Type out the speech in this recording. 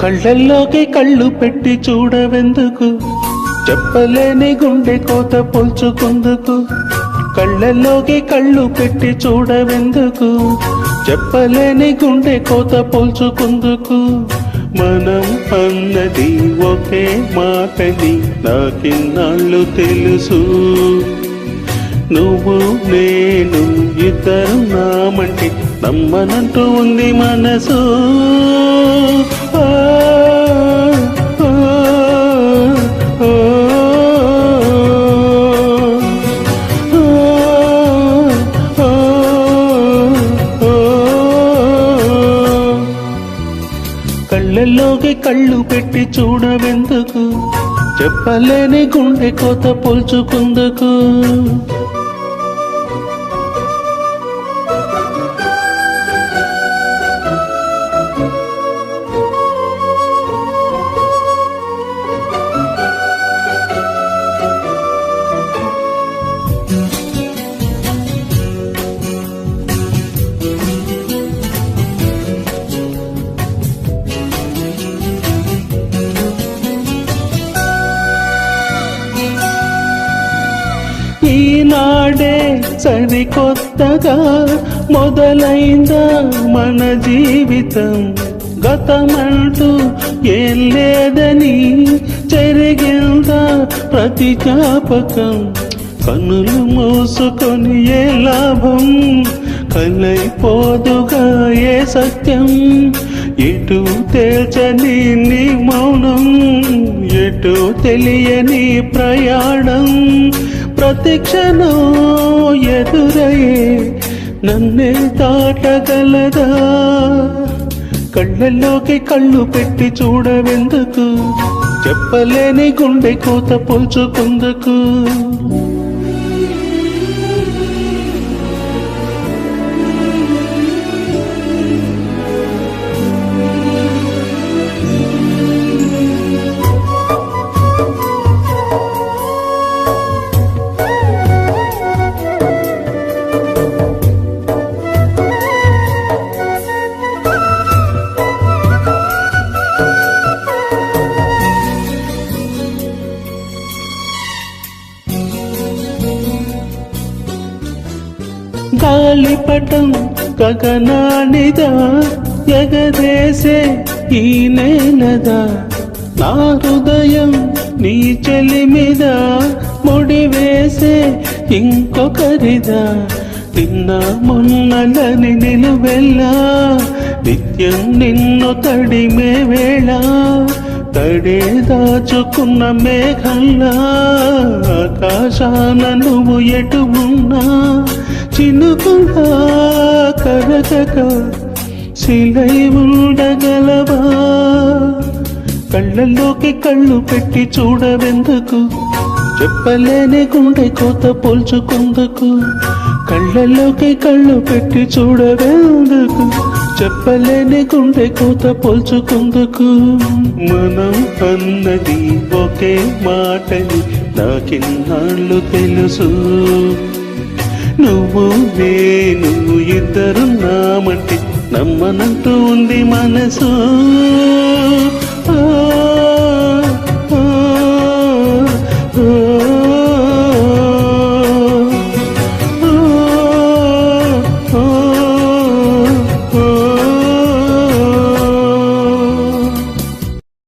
కళ్ళల్లోకి కళ్ళు పెట్టి చూడవెందుకు, చెప్పలేని గుండె కోత పోల్చుకుందుకు. కళ్ళల్లోకి కళ్ళు పెట్టి చూడవెందుకు, చెప్పలేని గుండె కోత పోల్చుకుందుకు. మనం అన్నది ఒకే మాటని నాకిన్నాళ్ళు తెలుసు. నువ్వు నేను ఇద్దరు నామంటే నమ్మనంటూ ఉంది మనసు. కళ్ళల్లోకి కళ్ళు పెట్టి చూడవెందుకు, చెప్పలేని గుండె కోత పోల్చుకుందుకు. ఈనాడే సరికొత్తగా మొదలైందా మన జీవితం. గతమంటూ ఏం లేదని జరిగిందా ప్రతి జ్ఞాపకం. కన్నులు మూసుకొని ఏ లాభం, కలైపోదుగా ఏ సత్యం. ఎటు తేల్చని నీ మౌనం, ఎటు తెలియని ప్రయాణం. ప్రతి క్షణం ఎదురయ్యే నన్నే దాటగలదా. కళ్ళల్లోకి కళ్ళు పెట్టి చూడవెందుకు, చెప్పలేని గుండె కోత పోల్చుకుందుకు. గాలిపటం గగనానిదా, ఎగదేసే ఈ నేలదా. నా హృదయం నీ చెలిమిద ముడివేసే ఇంకొకరిదా. నిన్న మొన్నలని నిలువెల్లా నిత్యం నిన్ను తడిమే వేళ. తడే దాచుకున్న మేఘల్లా ఆకాశాన నువ్వు ఎటు ఉన్నా. చినుకుగా కరగక శిలై ఉండగలవా. కళ్ళల్లోకి కళ్ళు పెట్టి చూడవెందుకు, చెప్పలేని గుండె కోత పోల్చుకుందుకు. కళ్ళల్లోకి కళ్ళు పెట్టి చూడవెందుకు, చెప్పలేని గుండె కోత పోల్చుకుందుకు. మనం అన్నది ఒకే మాటని నాకిన్నాళ్ళు తెలుసు. నువ్వు నేను ఇద్దరు నామంటే నమ్మనంటూ ఉంది మనసు.